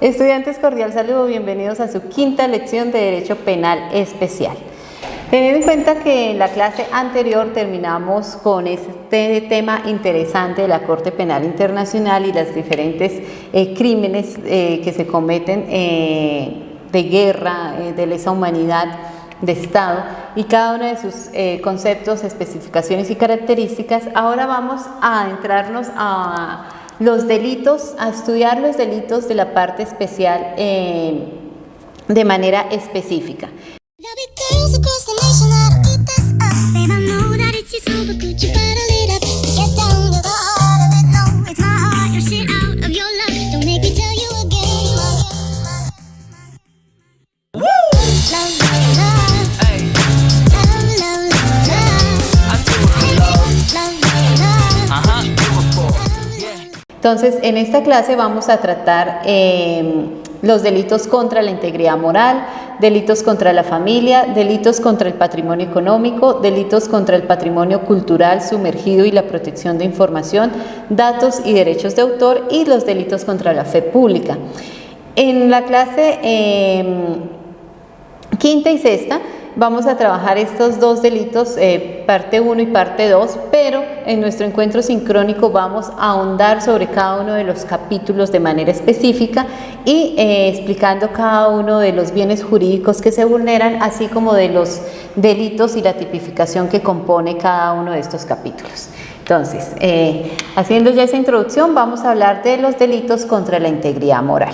Estudiantes, cordial saludo, bienvenidos a su quinta lección de Derecho Penal Especial. Teniendo en cuenta que en la clase anterior terminamos con este tema interesante de la Corte Penal Internacional y las diferentes crímenes que se cometen de guerra, de lesa humanidad, de Estado, y cada uno de sus conceptos, especificaciones y características, ahora vamos a adentrarnos a los delitos, a estudiar los delitos de la parte especial de manera específica. Entonces, en esta clase vamos a tratar los delitos contra la integridad moral, delitos contra la familia, delitos contra el patrimonio económico, delitos contra el patrimonio cultural sumergido y la protección de información, datos y derechos de autor, y los delitos contra la fe pública. En la clase quinta y sexta vamos a trabajar estos dos delitos, parte 1 y parte 2, pero en nuestro encuentro sincrónico vamos a ahondar sobre cada uno de los capítulos de manera específica y explicando cada uno de los bienes jurídicos que se vulneran, así como de los delitos y la tipificación que compone cada uno de estos capítulos. Entonces, haciendo ya esa introducción, vamos a hablar de los delitos contra la integridad moral.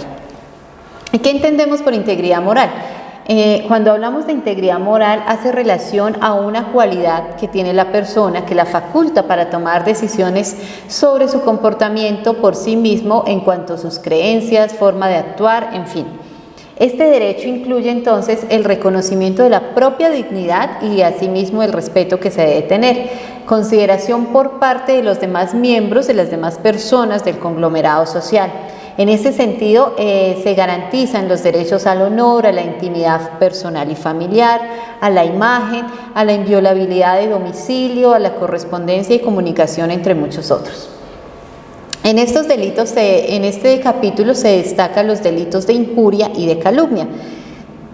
¿Qué entendemos por integridad moral? Cuando hablamos de integridad moral, hace relación a una cualidad que tiene la persona que la faculta para tomar decisiones sobre su comportamiento por sí mismo en cuanto a sus creencias, forma de actuar, en fin. Este derecho incluye entonces el reconocimiento de la propia dignidad y asimismo el respeto que se debe tener, consideración por parte de los demás miembros, de las demás personas del conglomerado social. En ese sentido, se garantizan los derechos al honor, a la intimidad personal y familiar, a la imagen, a la inviolabilidad de domicilio, a la correspondencia y comunicación, entre muchos otros. En estos delitos, en este capítulo se destacan los delitos de injuria y de calumnia.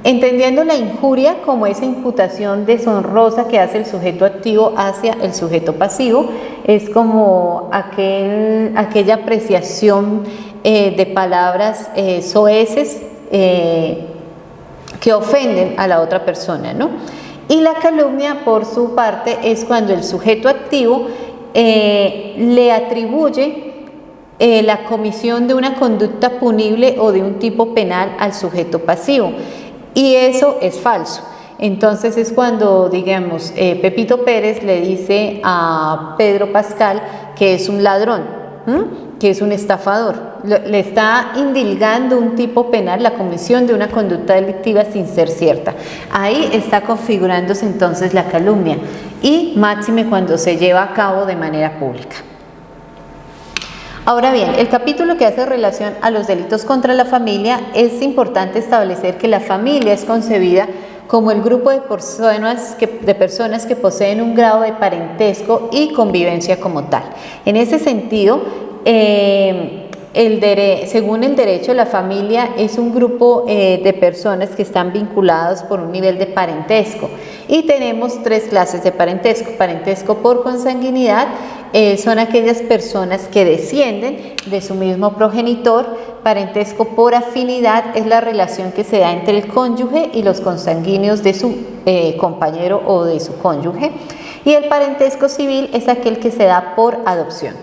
Entendiendo la injuria como esa imputación deshonrosa que hace el sujeto activo hacia el sujeto pasivo, es como aquella apreciación de palabras soeces que ofenden a la otra persona, ¿no? Y la calumnia, por su parte, es cuando el sujeto activo le atribuye la comisión de una conducta punible o de un tipo penal al sujeto pasivo, y eso es falso. Entonces es cuando, digamos, Pepito Pérez le dice a Pedro Pascal que es un ladrón, que es un estafador. Le está indilgando un tipo penal, la comisión de una conducta delictiva sin ser cierta. Ahí está configurándose entonces la calumnia, y máxime cuando se lleva a cabo de manera pública. Ahora bien, el capítulo que hace relación a los delitos contra la familia, es importante establecer que la familia es concebida como el grupo de personas que poseen un grado de parentesco y convivencia como tal. En ese sentido, según el derecho, la familia es un grupo de personas que están vinculadas por un nivel de parentesco, y tenemos tres clases de parentesco. Parentesco por consanguinidad son aquellas personas que descienden de su mismo progenitor. Parentesco por afinidad es la relación que se da entre el cónyuge y los consanguíneos de su compañero o de su cónyuge, y el parentesco civil es aquel que se da por adopción.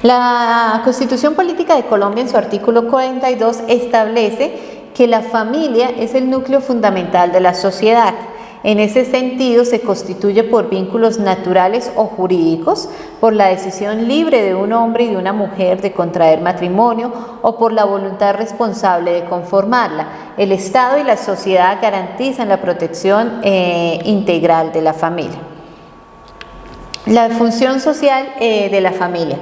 La Constitución Política de Colombia, en su artículo 42, establece que la familia es el núcleo fundamental de la sociedad. En ese sentido, se constituye por vínculos naturales o jurídicos, por la decisión libre de un hombre y de una mujer de contraer matrimonio, o por la voluntad responsable de conformarla. El Estado y la sociedad garantizan la protección integral de la familia. La función social de la familia.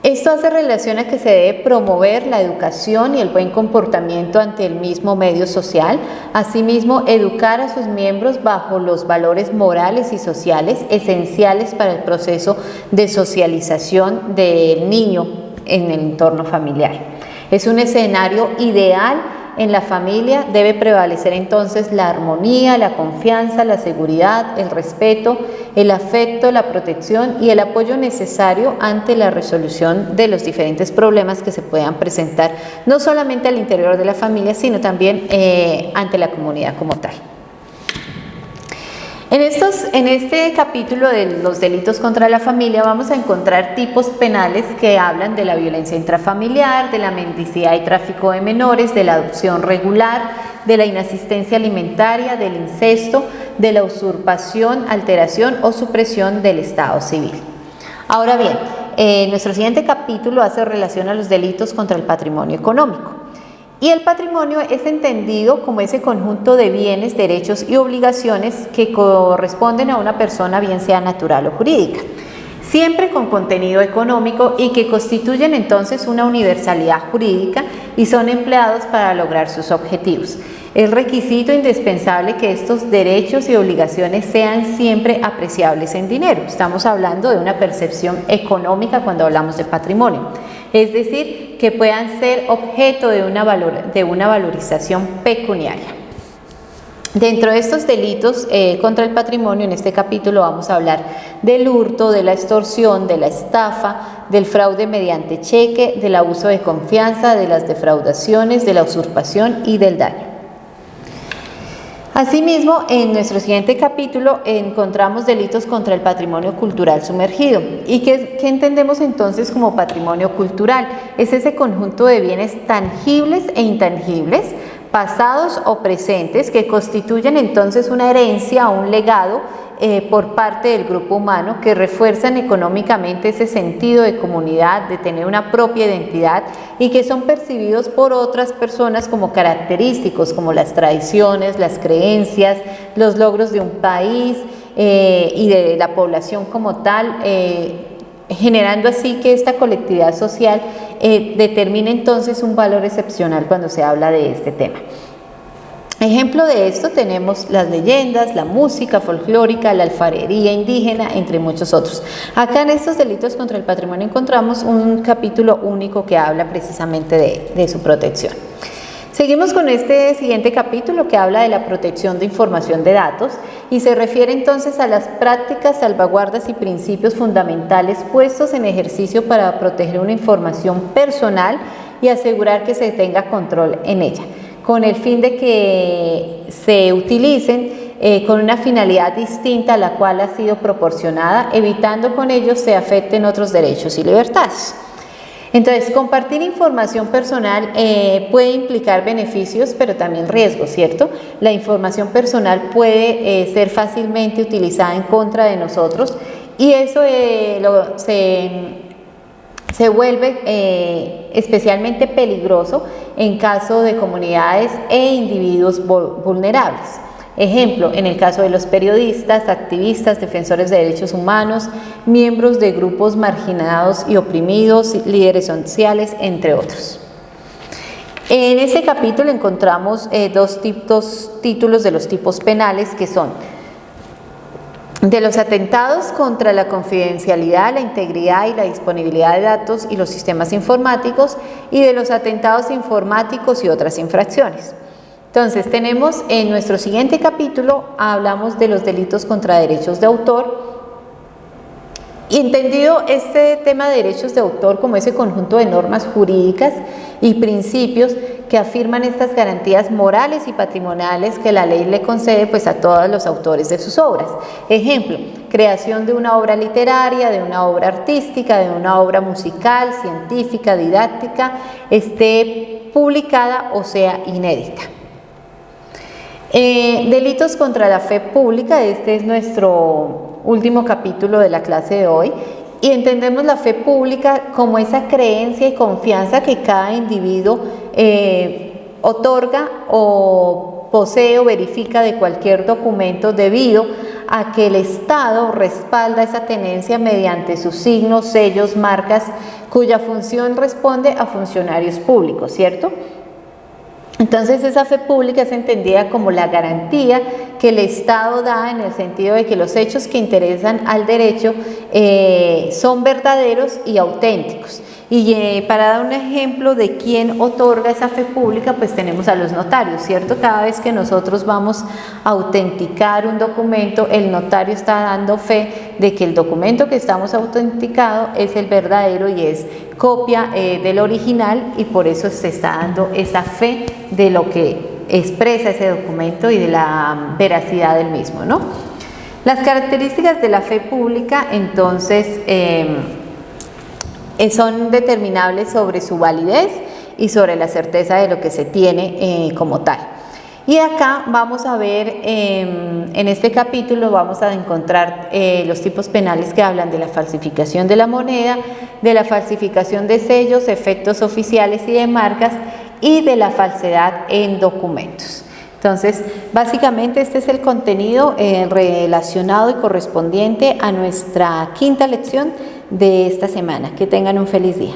Esto hace relación a que se debe promover la educación y el buen comportamiento ante el mismo medio social, asimismo educar a sus miembros bajo los valores morales y sociales esenciales para el proceso de socialización del niño en el entorno familiar. Es un escenario ideal. En la familia debe prevalecer entonces la armonía, la confianza, la seguridad, el respeto, el afecto, la protección y el apoyo necesario ante la resolución de los diferentes problemas que se puedan presentar, no solamente al interior de la familia, sino también ante la comunidad como tal. En este capítulo de los delitos contra la familia vamos a encontrar tipos penales que hablan de la violencia intrafamiliar, de la mendicidad y tráfico de menores, de la adopción regular, de la inasistencia alimentaria, del incesto, de la usurpación, alteración o supresión del estado civil. Ahora bien, nuestro siguiente capítulo hace relación a los delitos contra el patrimonio económico. Y el patrimonio es entendido como ese conjunto de bienes, derechos y obligaciones que corresponden a una persona, bien sea natural o jurídica, siempre con contenido económico y que constituyen entonces una universalidad jurídica y son empleados para lograr sus objetivos. Es requisito indispensable que estos derechos y obligaciones sean siempre apreciables en dinero. Estamos hablando de una percepción económica cuando hablamos de patrimonio. Es decir, que puedan ser objeto de una valorización pecuniaria. Dentro de estos delitos contra el patrimonio, en este capítulo vamos a hablar del hurto, de la extorsión, de la estafa, del fraude mediante cheque, del abuso de confianza, de las defraudaciones, de la usurpación y del daño. Asimismo, en nuestro siguiente capítulo encontramos delitos contra el patrimonio cultural sumergido. ¿Y qué entendemos entonces como patrimonio cultural? Es ese conjunto de bienes tangibles e intangibles, pasados o presentes, que constituyen entonces una herencia o un legado por parte del grupo humano, que refuerzan económicamente ese sentido de comunidad, de tener una propia identidad y que son percibidos por otras personas como característicos, como las tradiciones, las creencias, los logros de un país y de la población como tal, generando así que esta colectividad social determine entonces un valor excepcional cuando se habla de este tema. Ejemplo de esto tenemos las leyendas, la música folclórica, la alfarería indígena, entre muchos otros. Acá en estos delitos contra el patrimonio encontramos un capítulo único que habla precisamente de su protección. Seguimos con este siguiente capítulo que habla de la protección de información de datos y se refiere entonces a las prácticas, salvaguardas y principios fundamentales puestos en ejercicio para proteger una información personal y asegurar que se tenga control en ella, con el fin de que se utilicen con una finalidad distinta a la cual ha sido proporcionada, evitando con ello se afecten otros derechos y libertades. Entonces, compartir información personal puede implicar beneficios, pero también riesgos, ¿cierto? La información personal puede ser fácilmente utilizada en contra de nosotros y eso se vuelve especialmente peligroso en caso de comunidades e individuos vulnerables. Ejemplo, en el caso de los periodistas, activistas, defensores de derechos humanos, miembros de grupos marginados y oprimidos, líderes sociales, entre otros. En este capítulo encontramos dos títulos de los tipos penales que son de los atentados contra la confidencialidad, la integridad y la disponibilidad de datos y los sistemas informáticos y de los atentados informáticos y otras infracciones. Entonces tenemos en nuestro siguiente capítulo, hablamos de los delitos contra derechos de autor. Y entendido este tema de derechos de autor como ese conjunto de normas jurídicas y principios que afirman estas garantías morales y patrimoniales que la ley le concede pues a todos los autores de sus obras. Ejemplo, creación de una obra literaria, de una obra artística, de una obra musical, científica, didáctica, esté publicada o sea inédita. Delitos contra la fe pública, este es nuestro último capítulo de la clase de hoy y entendemos la fe pública como esa creencia y confianza que cada individuo otorga o posee o verifica de cualquier documento debido a que el Estado respalda esa tenencia mediante sus signos, sellos, marcas, cuya función responde a funcionarios públicos, ¿cierto? Entonces esa fe pública es entendida como la garantía que el Estado da en el sentido de que los hechos que interesan al derecho son verdaderos y auténticos, Y para dar un ejemplo de quién otorga esa fe pública, pues tenemos a los notarios, ¿cierto? Cada vez que nosotros vamos a autenticar un documento, el notario está dando fe de que el documento que estamos autenticando es el verdadero y es copia del original, y por eso se está dando esa fe de lo que expresa ese documento y de la veracidad del mismo, ¿no? Las características de la fe pública, entonces, son determinables sobre su validez y sobre la certeza de lo que se tiene como tal. Y acá vamos a ver, en este capítulo vamos a encontrar los tipos penales que hablan de la falsificación de la moneda, de la falsificación de sellos, efectos oficiales y de marcas, y de la falsedad en documentos. Entonces, básicamente este es el contenido relacionado y correspondiente a nuestra quinta lección de esta semana. Que tengan un feliz día.